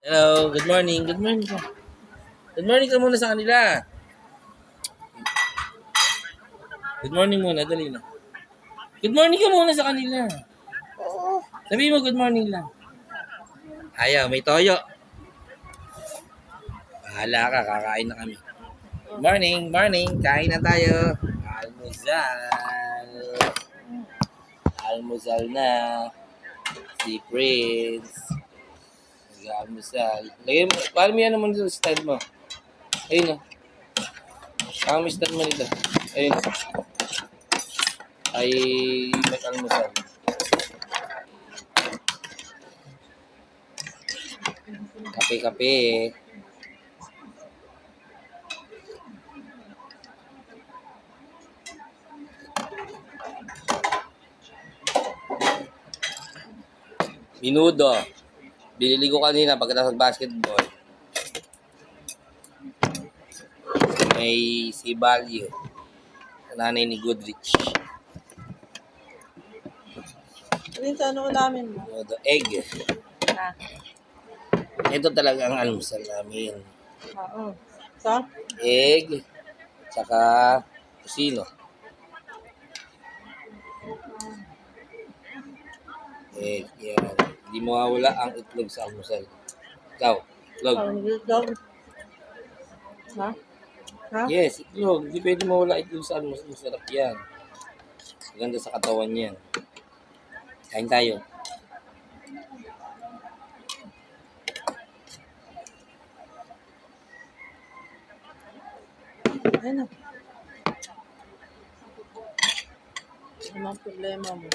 Hello, good morning. Good morning ka. Good morning ka muna sa kanila. Good morning muna, dali na. Good morning ka muna sa kanila. Sabi mo good morning lang. Ayaw, may toyo. Bahala ka, kakain na kami. Good morning, morning. Kain na tayo. Almusal. Almusal na. Si Prince. Nag-almusal. Lagay mo, paano mo yan naman sa stand mo? Ayun o. Ang stand mo nito. Ayun. Ay, mag-almusal. Kape-kape. Minudo. Binili ko kanina pagkatapos ng basketball. May si Value. Nanay ni Goodrich. Rin sa ano namin mo? Minudo. Egg. Ah, Ito talaga ang almusal namin. oo. So, Egg. Tsaka kusino. Egg. Yan. Hindi mawawala ang itlog sa almusal. Ikaw. Itlog. parang dog. Ha? Ha? Yes, itlog. Hindi pwede mawala itlog sa almusal. Masarap yan. Maganda sa katawan yan. Kain tayo. Ayun na. Ano ang problema mo?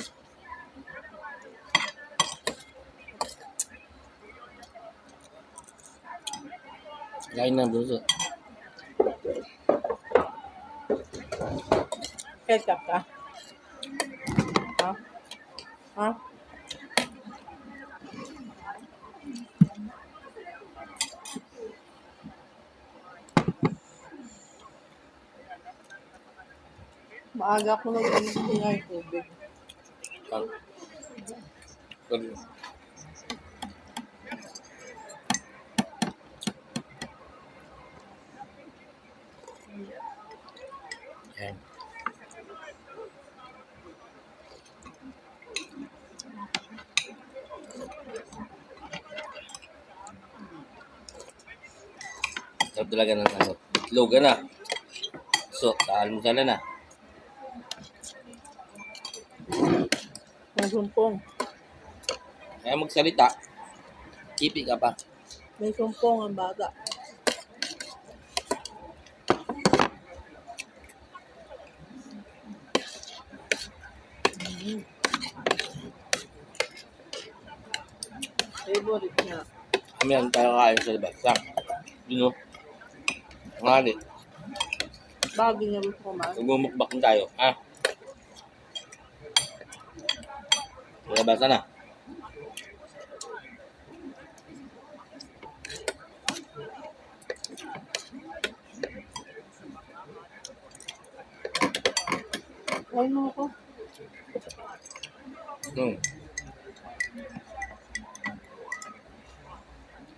Kain na, buso. Ketchup ka? Ha? Ha? Maaga ko nag-inom ng tubig. Pag. Yan. Sarap talaga ng ano. Itlog na. So, sa almusal na. May sumpong. Kaya magsalita. Kipi ka pa. May sumpong ang bata. Favorite niya. Kami ang tayo kain sa labas. Sak. Yun o. Ngali. Bagay niya gusto kumain. Magmumukbang tayo. Ha? Sa labas na. Kain mo ako. Hmm.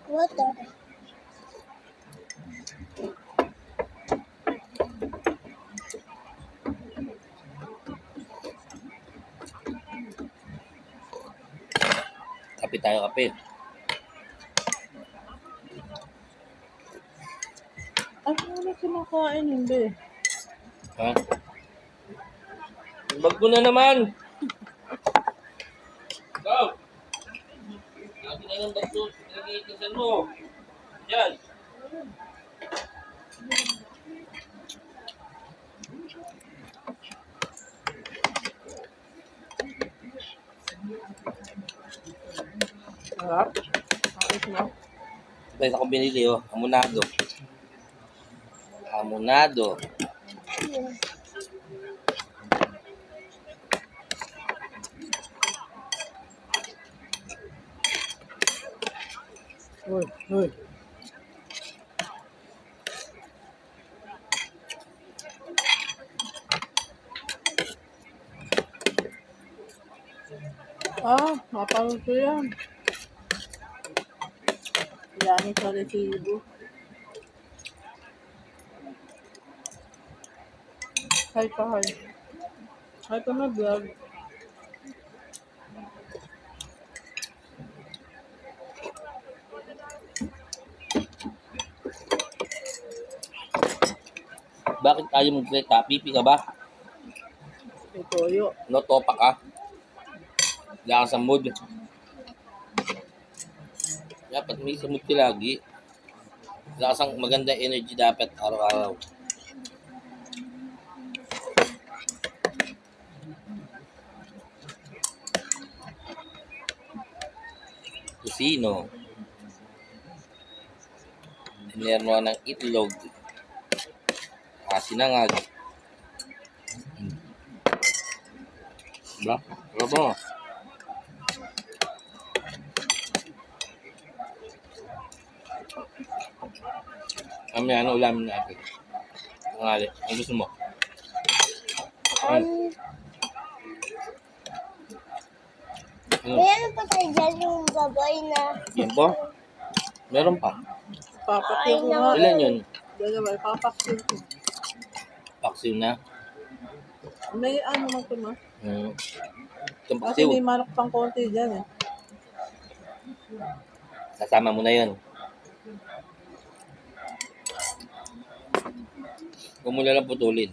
Water. Kape tayo, kape. Ano na kinakain hindi? Ha? Bag mo na naman. Go! Lagi na yung bag mo. Pinag-iitisan mo. Yan. Sarap. Ayos mo. Basta akong binili, oh. Amunado. Amunado. Uy, uy. Mapanood ko yan. dami sa resibo. Hi pa, hi. Hi pa mag-vlog. Bakit ayaw mo direct ha? Pipi ka ba? May toyo. No, topa ka? Wala ka sa mood. Dapat may sa mood ka lagi. Wala ka sang maganda energy dapat araw-araw. Kusino. Inernuan ng itlog. Sinangag. Diba? Diba ba? Kami ano ulamin natin. Ang ang gusto mo? Meron pa tayo dyan yung baboy na Yan po? Meron pa. Papakil ko nga. Ilan yun? Dalawa, papakil ko. Paksiw na? May ano man ito, ma? Itong Kasi paksiw. may manok pang konti dyan eh. Sasama mo na yun. Huwag mo lang putulin.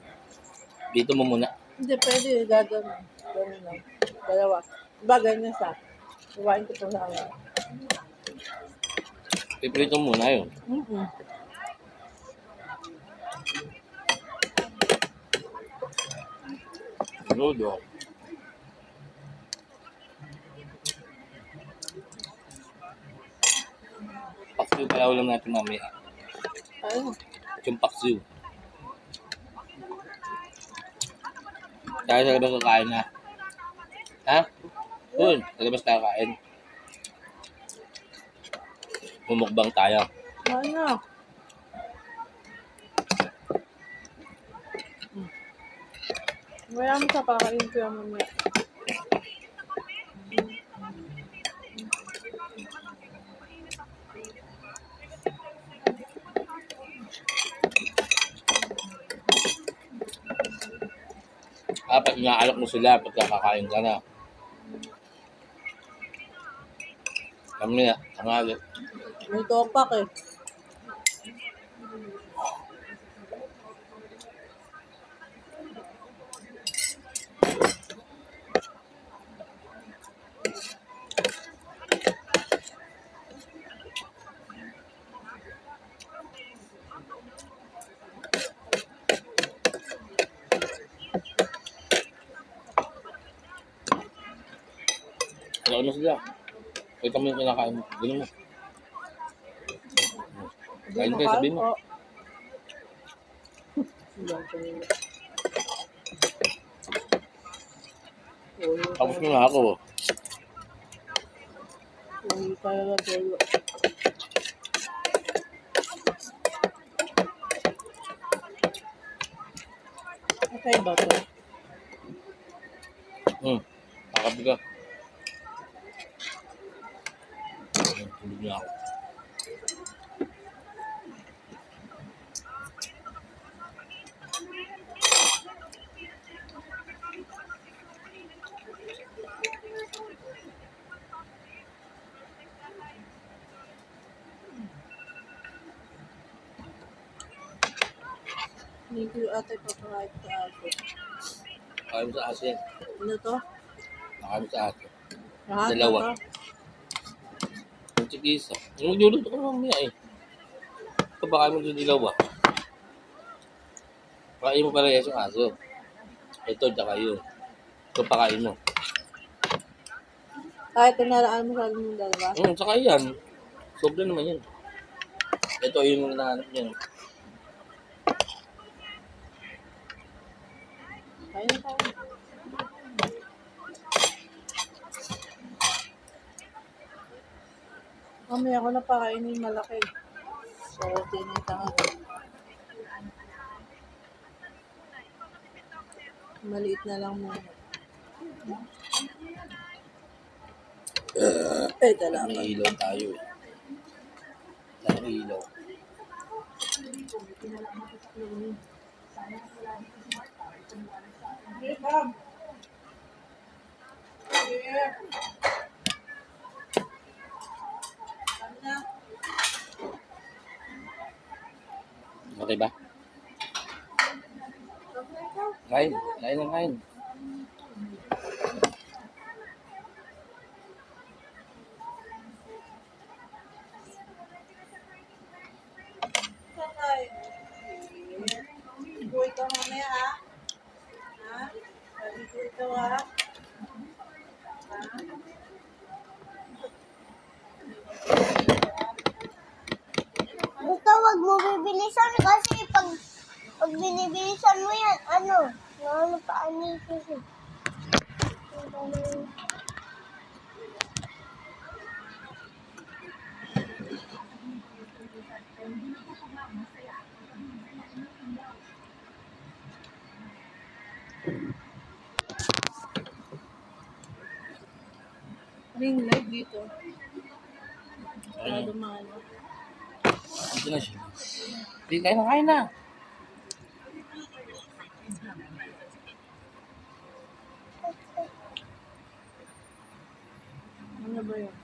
Dito mo muna. Hindi, pwede. Gagawin. Ganun lang. Dalawa. Diba, ganyan sa. Iwain ko po sa akin. Piprito muna yun. Ludo. Paksiw pala ulam natin mamaya. Ayun. Yung paksiw. Tayo sa labas kakain na. Ha? Doon, sa labas tayo kakain. Mumukbang tayo. Ano? Wala mo sa kakain ko yung mamaya. Dapat inaalok mo sila pagka kakain ka na. Kami na, tangali. May topak eh. Ano mo sila? Kaya kami yung kinakain mo. Ganun mo. Kain kayo, sabihin mo. Tapos mo na ako. Uy, talaga toyo. Okay ba ito? Kakabi ka. Tulog na ako. Hindi ko ate papakain sa ato. Kakain mo sa asin. Ano to? Kakain mo sa asin. Lahat Dalawa. na to? Yung tigisa. Yung magluluto ka mamaya eh. Ito ba kain mo sa dilawa? Pakain mo parehas yung aso. Ito, tsaka yun. Ito pakain mo. Kahit tinaraan mo sa yung dalawa? Tsaka yan. Sobra naman yan. Ito yung nahanap niya. Kain na tayo. Mamaya ko na pakainin yung malaki. So, tinitang ako. Maliit na lang muna. Talaga. May ilaw tayo eh. ng ilaw. Okay ba? Kain. Kain lang kain. Buhay ka mamaya, ha? Ha? Buhay ka, ha? Basta wag mo bibilisan kasi pag binibilisan mo yan, ano pa anisis eh. Ring light dito. Ayun. Dumano. Ito na siya. Hindi, kain na, kain na. Ano ba yun?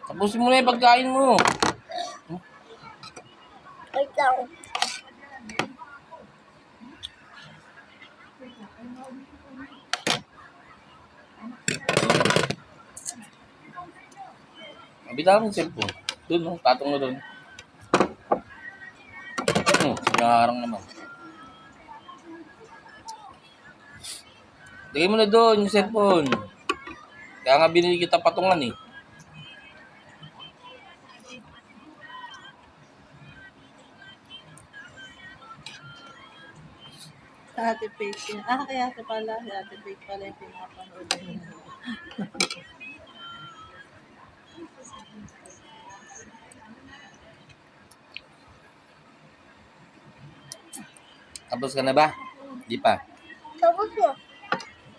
Tapusin mo na yung pagkain mo. Wait lang. Bitawan mo yung cellphone. Doon, no? Tatong mo doon. Nakaharang naman. Lagay mo na doon yung cellphone. Kaya nga binili kita patungan eh. Sa Ate Faith. Kaya ito pala. Si Ate Faith pala yung pinapanood niya. Tapos ka na ba? Di pa. Tapos na.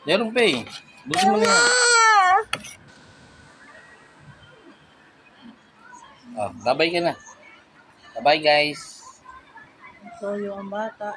Meron pa eh. Busin mo na yan. Oh, babay ka na. Bye guys. So, yung bata.